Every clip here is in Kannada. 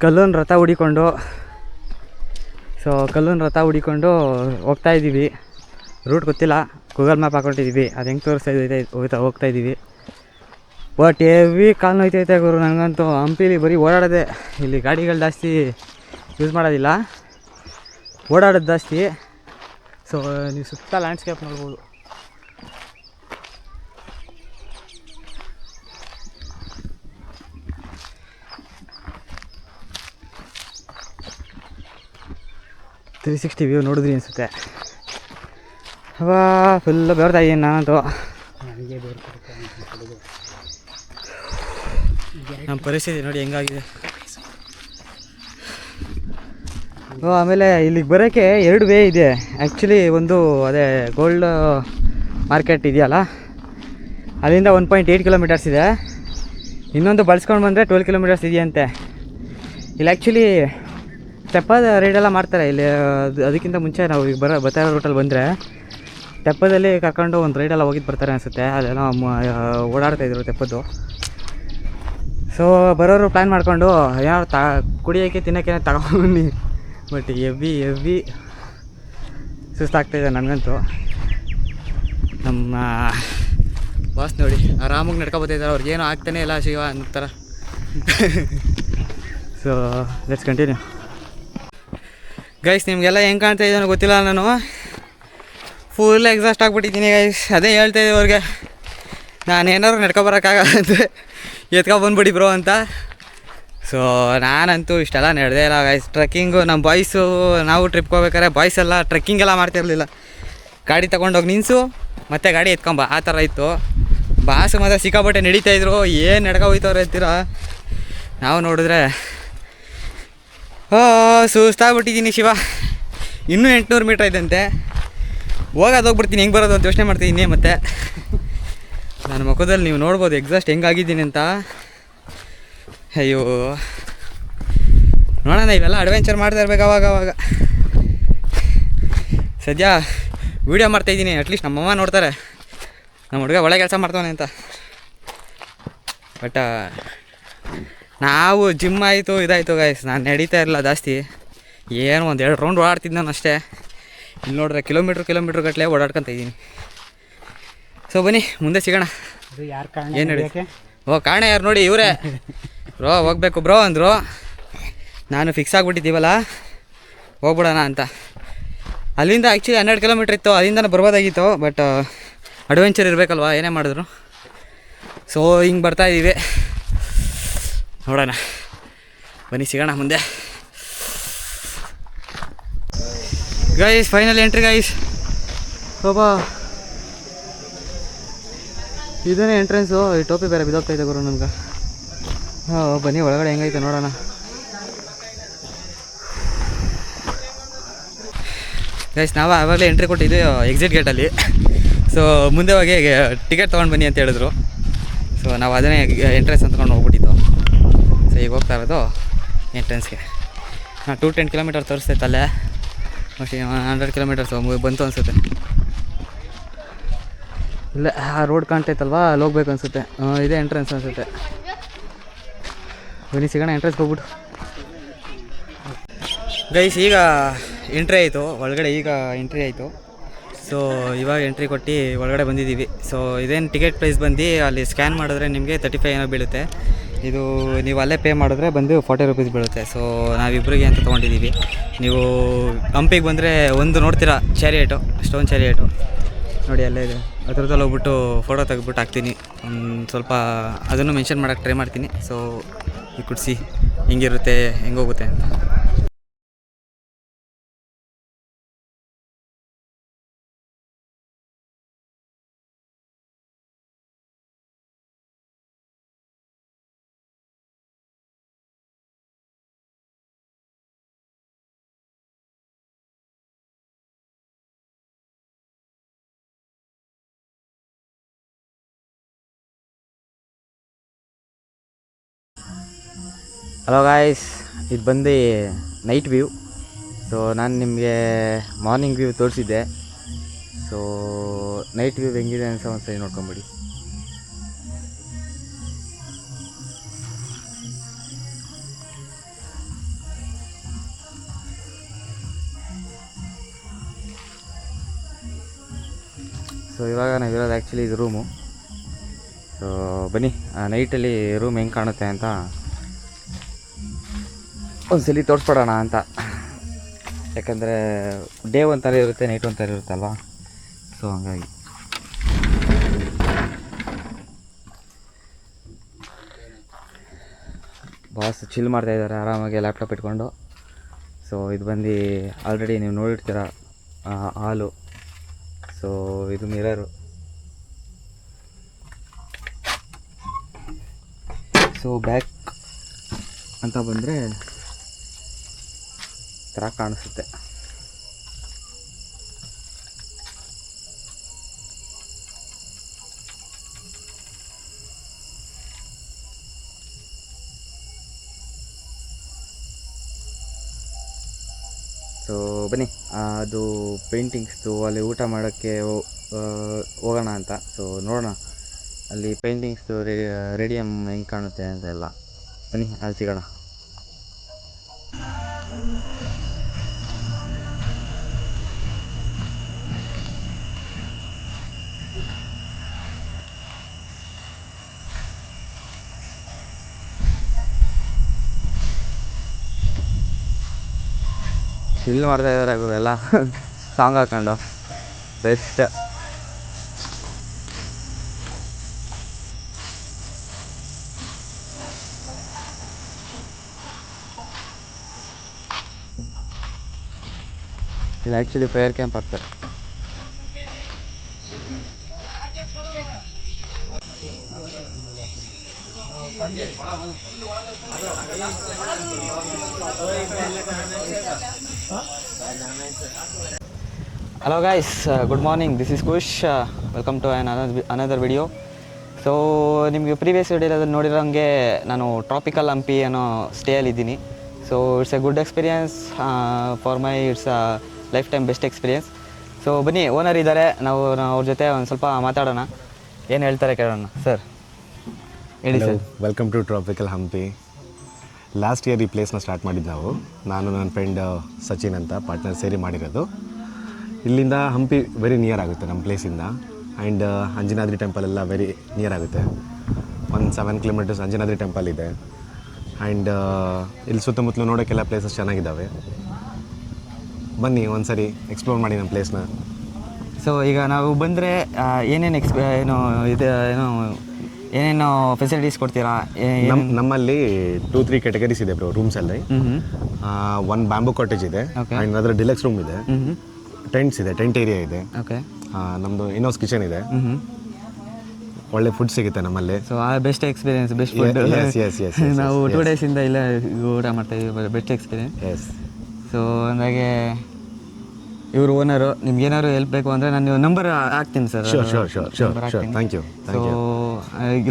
ಕಲ್ಲೂನ್ ರಥ ಹುಡಿಕೊಂಡು ಹೋಗ್ತಾ ಇದ್ದೀವಿ. ರೂಟ್ ಗೊತ್ತಿಲ್ಲ, ಗೂಗಲ್ ಮ್ಯಾಪ್ ಹಾಕ್ಕೊಟ್ಟಿದ್ದೀವಿ, ಅದು ಹೆಂಗೆ ತೋರಿಸ್ತಾ ಹೋಗ್ತಾ ಇದ್ದೀವಿ. ಬಟ್ ಹೆವಿ ಕಾಲು ನೋಯ್ತೈತೆ ಗುರು ನನಗಂತೂ. ಹಂಪಿಲಿ ಬರೀ ಓಡಾಡೋದೆ, ಇಲ್ಲಿ ಗಾಡಿಗಳು ಜಾಸ್ತಿ ಯೂಸ್ ಮಾಡೋದಿಲ್ಲ, ಓಡಾಡೋದು ಜಾಸ್ತಿ. ಸೊ ನೀವು ಸುತ್ತ ಲ್ಯಾಂಡ್ಸ್ಕೇಪ್ ನೋಡ್ಬೋದು. ತ್ರೀ 360 ವ್ಯೂ ನೋಡಿದ್ರಿ ಅನಿಸುತ್ತೆ. ಅವಾ ಫುಲ್ಲು ಬೆವರ್ತಾ ಇದ್ದೀನಿ ನಾನಂತೂ. ನಮ್ಮ ಪರಿಸ್ಥಿತಿ ನೋಡಿ ಹೆಂಗಾಗಿದೆ. ಆಮೇಲೆ ಇಲ್ಲಿಗೆ ಬರೋಕ್ಕೆ 2 ವೇ ಇದೆ ಆ್ಯಕ್ಚುಲಿ. ಒಂದು ಅದೇ ಗೋಲ್ಡ್ ಮಾರ್ಕೆಟ್ ಇದೆಯಲ್ಲ, ಅಲ್ಲಿಂದ 1.8 ಕಿಲೋಮೀಟರ್ಸ್ ಇದೆ. ಇನ್ನೊಂದು ಬಳಸ್ಕೊಂಡು ಬಂದರೆ 12 ಕಿಲೋಮೀಟರ್ಸ್ ಇದೆಯಂತೆ. ಇಲ್ಲಿ ಆ್ಯಕ್ಚುಲಿ ತೆಪ್ಪದ ರೈಡೆಲ್ಲ ಮಾಡ್ತಾರೆ ಇಲ್ಲಿ. ಅದಕ್ಕಿಂತ ಮುಂಚೆ ನಾವು ಈಗ ಬರ್ತಾ ಇರೋ ರೂಟಲ್ಲಿ ಬಂದರೆ ತೆಪ್ಪದಲ್ಲಿ ಕರ್ಕೊಂಡು ಒಂದು ರೈಡೆಲ್ಲ ಹೋಗಿದ್ದು ಬರ್ತಾರೆ ಅನಿಸುತ್ತೆ. ಅಲ್ಲೆಲ್ಲ ಓಡಾಡ್ತಾಯಿದ್ರು ತೆಪ್ಪದ್ದು. ಸೊ ಬರೋರು ಪ್ಲ್ಯಾನ್ ಮಾಡಿಕೊಂಡು ಏನಾದ್ರು ಕುಡಿಯೋಕ್ಕೆ ತಿನ್ನೋಕ್ಕೆ ತಗೊಂಡು. ಬಟ್ ಹೆವಿ ಸುಸ್ತಾಗ್ತಾಯಿದೆ ನನಗಂತೂ. ನಮ್ಮ ಬಾಸ್ ನೋಡಿ ಆರಾಮಾಗಿ ನಡ್ಕೊಬೋತಿದ್ದಾರೆ, ಅವ್ರಿಗೇನು ಆಗ್ತಾನೆ ಇಲ್ಲ ಶಿವ ಅಂತಾರ. So let's continue guys. ನಿಮಗೆಲ್ಲ ಹೆಂಗೆ ಕಾಣ್ತಾ ಇದ್ದಾನೋ ಗೊತ್ತಿಲ್ಲ, ನಾನು ಫುಲ್ ಎಕ್ಸಾಸ್ಟ್ ಆಗಿಬಿಟ್ಟಿದ್ದೀನಿ ಗೈಸ್. ಅದೇ ಹೇಳ್ತಾಯಿದ್ದೆ ಅವ್ರಿಗೆ, ನಾನೇನಾದ್ರು ನಡ್ಕೊಬರೋಕ್ಕಾಗಲ್ಲ ಅಂದರೆ ಎತ್ಕೊಬಂದ್ಬಿಡಿ ಬ್ರೋ ಅಂತ. ಸೊ ನಾನಂತೂ ಇಷ್ಟೆಲ್ಲ ನಡೆದೇ ಇಲ್ಲ ಗೈಸ್. ಟ್ರೆಕ್ಕಿಂಗು ನಮ್ಮ ಬಾಯ್ಸು, ನಾವು ಟ್ರಿಪ್ಗೆ ಹೋಗ್ಬೇಕಾದ್ರೆ ಬಾಯ್ಸ್ ಎಲ್ಲ ಟ್ರೆಕ್ಕಿಂಗೆಲ್ಲ ಮಾಡ್ತಿರಲಿಲ್ಲ. ಗಾಡಿ ತೊಗೊಂಡೋಗಿ ನಿಲ್ಲಿಸು ಮತ್ತೆ ಗಾಡಿ ಎತ್ಕೊಂಬ, ಆ ಥರ ಇತ್ತು. ಬಾಸು ಮಾತ್ರ ಸಿಕ್ಕಾಪಟ್ಟೆ ನಡೀತಾಯಿದ್ರು. ಏನು ನಡ್ಕೊ ಹೋಯ್ತವ್ರೆ ಅಂತೀರ. ನಾವು ನೋಡಿದ್ರೆ ಸುಸ್ತಾಗ್ಬಿಟ್ಟಿದ್ದೀನಿ ಶಿವ. ಇನ್ನೂ 800 ಮೀಟ್ರ್ ಇದ್ದಂತೆ. ಹೋಗ್ಬಿಡ್ತೀನಿ, ಹೆಂಗೆ ಬರೋದು ಅಂತ ಯೋಚನೆ ಮಾಡ್ತಿದ್ದೀನಿ. ಮತ್ತು ನನ್ನ ಮುಖದಲ್ಲಿ ನೀವು ನೋಡ್ಬೋದು ಎಕ್ಸಾಸ್ಟ್ ಹೆಂಗಾಗಿದ್ದೀನಿ ಅಂತ. ಅಯ್ಯೋ ನೋಡೋಣ, ಇವೆಲ್ಲ ಅಡ್ವೆಂಚರ್ ಮಾಡ್ತಾ ಇರ್ಬೇಕು ಅವಾಗ. ಸದ್ಯ ವೀಡಿಯೋ ಮಾಡ್ತಾಯಿದ್ದೀನಿ, ಅಟ್ಲೀಸ್ಟ್ ನಮ್ಮಮ್ಮ ನೋಡ್ತಾರೆ ನಮ್ಮ ಹುಡುಗ ಒಳ್ಳೆ ಕೆಲಸ ಮಾಡ್ತಾನೆ ಅಂತ. ಬಟ್ ನಾವು ಜಿಮ್ ಆಯಿತು ಇದಾಯಿತು ಗೈಸ್, ನಾನು ನಡೀತಾ ಇರಲಿಲ್ಲ ಜಾಸ್ತಿ. ಏನು 1-2 ರೌಂಡ್ ಓಡಾಡ್ತಿದ್ದು ನಾನು ಅಷ್ಟೇ. ಇಲ್ಲಿ ನೋಡ್ರೆ ಕಿಲೋಮೀಟ್ರ್ ಗಟ್ಟಲೆ ಓಡಾಡ್ಕೊತ ಇದ್ದೀನಿ. ಸೊ ಬನ್ನಿ ಮುಂದೆ ಸಿಗೋಣ. ಏನು ನಡಿ ಕಾರಣ ಯಾರು ನೋಡಿ, ಇವರೇ ಬ್ರೋ ಹೋಗ್ಬೇಕು ಬ್ರೋ ಅಂದರು. ನಾನು ಫಿಕ್ಸ್ ಆಗಿಬಿಟ್ಟಿದ್ದೀವಲ್ಲ ಹೋಗ್ಬಿಡೋಣ ಅಂತ. ಅಲ್ಲಿಂದ ಆ್ಯಕ್ಚುಲಿ 12 ಕಿಲೋಮೀಟ್ರ್ ಇತ್ತು, ಅಲ್ಲಿಂದ ಬರ್ಬೋದಾಗಿತ್ತು. ಬಟ್ ಅಡ್ವೆಂಚರ್ ಇರಬೇಕಲ್ವ, ಏನೇ ಮಾಡಿದ್ರು. ಸೊ ಹಿಂಗೆ ಬರ್ತಾಯಿದ್ದೀವಿ, ನೋಡೋಣ ಬನ್ನಿ ಸಿಗೋಣ ಮುಂದೆ ಗೈಸ್. Final entry guys. ಬಾಬಾ ಇದೇನೇ ಎಂಟ್ರೆನ್ಸು. ಈ ಟೋಪಿ ಬೇರೆ ಬಿದ್ದೋಗ್ತಾಯಿದೆ ಗುರು ನಮ್ಗೆ. ಬನ್ನಿ ಒಳಗಡೆ ಹೆಂಗೈತೆ ನೋಡೋಣ. ಗೈಸ್ ನಾವು ಆವಾಗಲೇ ಎಂಟ್ರಿ ಕೊಟ್ಟಿದ್ದು ಎಕ್ಸಿಟ್ ಗೇಟಲ್ಲಿ. ಸೊ ಮುಂದೆ ಹೋಗಿ ಟಿಕೆಟ್ ತೊಗೊಂಡು ಬನ್ನಿ ಅಂತ ಹೇಳಿದ್ರು. ಸೊ ನಾವು ಅದನ್ನೇ ಎಂಟ್ರೆನ್ಸ್ ಅಂದ್ಕೊಂಡು ಹೋಗ್ಬಿಟ್ಟಿದ್ದು. ಸೊ ಈಗ ಹೋಗ್ತಾ ಇರೋದು ಎಂಟ್ರೆನ್ಸ್ಗೆ. 210 ಕಿಲೋಮೀಟರ್ ತೋರಿಸ್ತೈತೆ ಅಲ್ಲೇ. ಮೋಸ್ಟ್ಲಿ 100 ಕಿಲೋಮೀಟರ್ಸ್ ಬಂತು ಅನಿಸುತ್ತೆ. ಇಲ್ಲ ಆ ರೋಡ್ ಕಾಣ್ತೈತಲ್ವ, ಅಲ್ಲಿ ಹೋಗ್ಬೇಕು ಅನಿಸುತ್ತೆ. ಇದೇ ಎಂಟ್ರೆನ್ಸ್ ಅನಿಸುತ್ತೆ. ಬನ್ನಿ ಸಿಗೋಣ ಎಂಟ್ರೆನ್ಸ್ಗೆ ಹೋಗ್ಬಿಟ್ಟು. ಗೈಸ್ ಈಗ ಎಂಟ್ರಿ ಆಯಿತು ಒಳಗಡೆ, ಈಗ ಎಂಟ್ರಿ ಆಯಿತು. ಸೊ ಇವಾಗ ಎಂಟ್ರಿ ಕೊಟ್ಟು ಒಳಗಡೆ ಬಂದಿದ್ದೀವಿ. ಸೊ ಇದೇನು ಟಿಕೆಟ್ ಪ್ರೈಸ್ ಬಂದು ಅಲ್ಲಿ ಸ್ಕ್ಯಾನ್ ಮಾಡಿದ್ರೆ ನಿಮಗೆ 35 ಏನೋ ಬೀಳುತ್ತೆ. ಇದು ನೀವು ಅಲ್ಲೇ ಪೇ ಮಾಡಿದ್ರೆ ಬಂದು 40 ರೂಪೀಸ್ ಬೀಳುತ್ತೆ. ಸೊ ನಾವಿಬ್ಬರಿಗೆ ಅಂತ ತೊಗೊಂಡಿದ್ದೀವಿ. ನೀವು ಹಂಪಿಗೆ ಬಂದರೆ ಒಂದು ನೋಡ್ತೀರಾ ಚಾರಿಯೇಟು, ಸ್ಟೋನ್ ಚಾರಿಯೇಟು ನೋಡಿ ಅಲ್ಲೇ ಇದೆ. ಅದ್ರದಲ್ಲಿ ಹೋಗ್ಬಿಟ್ಟು ಫೋಟೋ ತೆಗೆದ್ಬಿಟ್ಟು ಹಾಕ್ತೀನಿ. ಸ್ವಲ್ಪ ಅದನ್ನು ಮೆನ್ಷನ್ ಮಾಡೋಕ್ಕೆ ಟ್ರೈ ಮಾಡ್ತೀನಿ. ಸೊ ಈ ಕುಡಿಸಿ ಹೆಂಗಿರುತ್ತೆ ಹೆಂಗೋಗುತ್ತೆ ಅಂತ. ಹಲೋ ಗಾಯ್ಸ್, ಇದು ಬಂದು ನೈಟ್ ವ್ಯೂ. ಸೊ ನಾನು ನಿಮಗೆ ಮಾರ್ನಿಂಗ್ ವ್ಯೂ ತೋರಿಸಿದ್ದೆ. ಸೊ ನೈಟ್ ವ್ಯೂ ಹೆಂಗಿದೆ ಅಂತ ಒಂದ್ಸರಿ ನೋಡ್ಕೊಂಬಿಡಿ. ಸೊ ಇವಾಗ ನಾವಿರೋದು ಆ್ಯಕ್ಚುಲಿ ಇದು ರೂಮು. ಸೊ ಬನ್ನಿ ನೈಟಲ್ಲಿ ರೂಮ್ ಹೆಂಗೆ ಕಾಣುತ್ತೆ ಅಂತ ಒಂದ್ಸಲಿ ತೋರಿಸ್ಬಿಡೋಣ ಅಂತ. ಯಾಕಂದರೆ ಡೇ ಒಂಥರ ಇರುತ್ತೆ, ನೈಟ್ ಒಂಥರ ಇರುತ್ತಲ್ವ. ಸೊ ಹಂಗಾಗಿ ಬಾಸ್ ಚಿಲ್ ಮಾಡ್ತಾಯಿದ್ದಾರೆ ಆರಾಮಾಗಿ ಲ್ಯಾಪ್ಟಾಪ್ ಇಟ್ಕೊಂಡು. ಸೊ ಇದು ಬಂದು ಆಲ್ರೆಡಿ ನೀವು ನೋಡಿರ್ತೀರ ಹಾಲು. ಸೊ ಇದು ಮಿರರು. ಸೊ ಬ್ಯಾಕ್ ಅಂತ ಬಂದರೆ ಥರ ಕಾಣಿಸುತ್ತೆ. ಸೊ ಬನ್ನಿ ಅದು ಪೇಂಟಿಂಗ್ಸ್ದು ಅಲ್ಲಿ ಊಟ ಮಾಡೋಕ್ಕೆ ಹೋಗೋಣ ಅಂತ. ಸೊ ನೋಡೋಣ ಅಲ್ಲಿ ಪೇಂಟಿಂಗ್ಸ್ದು ರೇಡಿಯಮ್ ಹೆಂಗೆ ಕಾಣುತ್ತೆ ಅಂತೆಲ್ಲ. ಬನ್ನಿ ಅಲ್ಲಿ ಸಿಗೋಣ. ಚಿಲ್ ಮಾಡ್ತಾಯಿದ್ದಾರೆ ಇವರೆಲ್ಲ ಸಾಂಗ್ ಹಾಕೊಂಡು. ಬೆಸ್ಟ್. ಇದು ಆ್ಯಕ್ಚುಲಿ ಫೈರ್ ಕ್ಯಾಂಪ್ ಆಗ್ತಾರೆ. Hello guys, good morning. This is Kush. Welcome to another video. So ನಿಮಗೆ ಪ್ರೀವಿಯಸ್ ವಿಡಿಯೋದಲ್ಲಿ ನೋಡಿರೋಂಗೆ ನಾನು ಟ್ರಾಪಿಕಲ್ ಹಂಪಿ ಅನ್ನೋ ಸ್ಟೇಯಲ್ಲಿದ್ದೀನಿ. So it's a good experience for my. It's life time best experience. So ಬನ್ನಿ, ಓನರ್ ಇದ್ದಾರೆ, ನಾವು ಅವ್ರ ಜೊತೆ ಒಂದು ಸ್ವಲ್ಪ ಮಾತಾಡೋಣ. ಏನು ಹೇಳ್ತಾರೆ ಕೇಳೋಣ. ಸರ್ ಹೇಳಿ sir. Welcome to tropical Hampi. Last year ಈ ಪ್ಲೇಸ್ನ ಸ್ಟಾರ್ಟ್ ಮಾಡಿದ್ದು ನಾವು, ನಾನು ನನ್ನ ಫ್ರೆಂಡ್ ಸಚಿನ್ ಅಂತ ಪಾರ್ಟ್ನರ್ ಸೇರಿ ಮಾಡಿರೋದು. ಇಲ್ಲಿಂದ ಹಂಪಿ ವೆರಿ ನಿಯರ್ ಆಗುತ್ತೆ ನಮ್ಮ ಪ್ಲೇಸಿಂದ. ಆ್ಯಂಡ್ ಅಂಜನಾದ್ರಿ ಟೆಂಪಲ್ ಎಲ್ಲ ವೆರಿ ನಿಯರ್ ಆಗುತ್ತೆ. 7 ಕಿಲೋಮೀಟರ್ಸ್ ಅಂಜನಾದ್ರಿ ಟೆಂಪಲ್ ಇದೆ. ಆ್ಯಂಡ್ ಇಲ್ಲಿ ಸುತ್ತಮುತ್ತಲು ನೋಡೋಕ್ಕೆಲ್ಲ ಪ್ಲೇಸಸ್ ಚೆನ್ನಾಗಿದ್ದಾವೆ. ಬನ್ನಿ ಒಂದ್ಸರಿ ಎಕ್ಸ್ಪ್ಲೋರ್ ಮಾಡಿ ನಮ್ಮ ಪ್ಲೇಸ್ನ. ಸೊ ಈಗ ನಾವು ಬಂದರೆ ಏನೇನು ಏನೇನು ಫೆಸಿಲಿಟೀಸ್ ಕೊಡ್ತೀರಾ? ನಮ್ಮಲ್ಲಿ 2-3 ಕ್ಯಾಟಗರೀಸ್ ಇದೆ ಬ್ರೋ ರೂಮ್ಸಲ್ಲಿ. ಒಂದು ಬ್ಯಾಂಬೂ ಕಾಟೇಜ್ ಇದೆ, ಆ್ಯಂಡ್ ಅದರ ಡಿಲಕ್ಸ್ ರೂಮ್ ಇದೆ, ಟೆಂಟ್ಸ್ ಇದೆ, ಟೆಂಟ್ ಏರಿಯಾ ಇದೆ. ಓಕೆ. ನಮ್ಮದು ಇನೋಸ್ ಕಿಚನ್ ಇದೆ. ಒಳ್ಳೆ ಫುಡ್ ಸಿಗುತ್ತೆ ನಮ್ಮಲ್ಲಿ. ಸೊ ಆ ಬೆಸ್ಟ್ ಎಕ್ಸ್ಪೀರಿಯನ್ಸ್, ಬೆಸ್ಟ್ ಫುಡ್. ನಾವು 2 ಡೇಸಿಂದ ಇಲ್ಲೇ ಊಟ ಮಾಡ್ತಾಯಿದ್ದೀವಿ. Best experience. ಎಸ್. ಸೊ ಅಂದಾಗೆ ಇವರು ಓನರು. ನಿಮ್ಗೆ ಏನಾದ್ರು ಹೆಲ್ಪ್ ಬೇಕು ಅಂದರೆ ನಾನು ನಂಬರ್ ಹಾಕ್ತೀನಿ sir. Sure. Thank you. So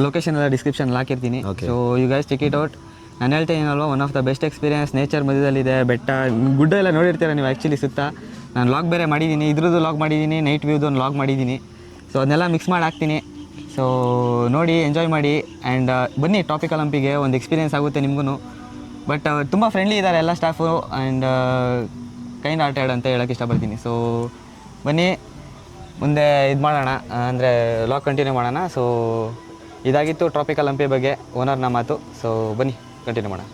location ಎಲ್ಲ ಡಿಸ್ಕ್ರಿಪ್ಷನ್ ಹಾಕಿರ್ತೀನಿ. So you guys check it out. ನಾನು ಹೇಳ್ತೀನಲ್ವ, one of the best experience. Nature ಮಧ್ಯದಲ್ಲಿದೆ, ಬೆಟ್ಟ ಗುಡ್ಡ ಎಲ್ಲ ನೋಡಿರ್ತೀರ ನೀವು ಆ್ಯಕ್ಚುಲಿ ಸುತ್ತ. ನಾನು ಲಾಗ್ ಬೇರೆ ಮಾಡಿದ್ದೀನಿ, ಇದ್ರದ್ದು ಲಾಗ್ ಮಾಡಿದ್ದೀನಿ, ನೈಟ್ ವ್ಯೂದು ಒಂದು ಲಾಗ್ ಮಾಡಿದ್ದೀನಿ. ಸೊ ಅದನ್ನೆಲ್ಲ ಮಿಕ್ಸ್ ಮಾಡಿ ಹಾಕ್ತೀನಿ. ಸೊ ನೋಡಿ, ಎಂಜಾಯ್ ಮಾಡಿ. ಆ್ಯಂಡ್ ಬನ್ನಿ ಟ್ರಾಪಿಕಲ್ ಹಂಪಿಗೆ, ಒಂದು ಎಕ್ಸ್ಪೀರಿಯನ್ಸ್ ಆಗುತ್ತೆ ನಿಮಗೂ. ಬಟ್ ತುಂಬ ಫ್ರೆಂಡ್ಲಿ ಇದ್ದಾರೆ ಎಲ್ಲ ಸ್ಟಾಫು. ಆ್ಯಂಡ್ ಕೈಂಡ್ ಹಾರ್ಟೆಡ್ ಅಂತ ಹೇಳೋಕ್ಕೆ ಇಷ್ಟಪಡ್ತೀನಿ. ಸೊ ಬನ್ನಿ ಮುಂದೆ ಇದು ಮಾಡೋಣ, ಅಂದರೆ ಲಾಗ್ ಕಂಟಿನ್ಯೂ ಮಾಡೋಣ. ಸೊ ಇದಾಗಿತ್ತು ಟ್ರಾಪಿಕಲ್ ಹಂಪಿ ಬಗ್ಗೆ ಓನರ್ನ ಮಾತು. ಸೊ ಬನ್ನಿ ಕಂಟಿನ್ಯೂ ಮಾಡೋಣ.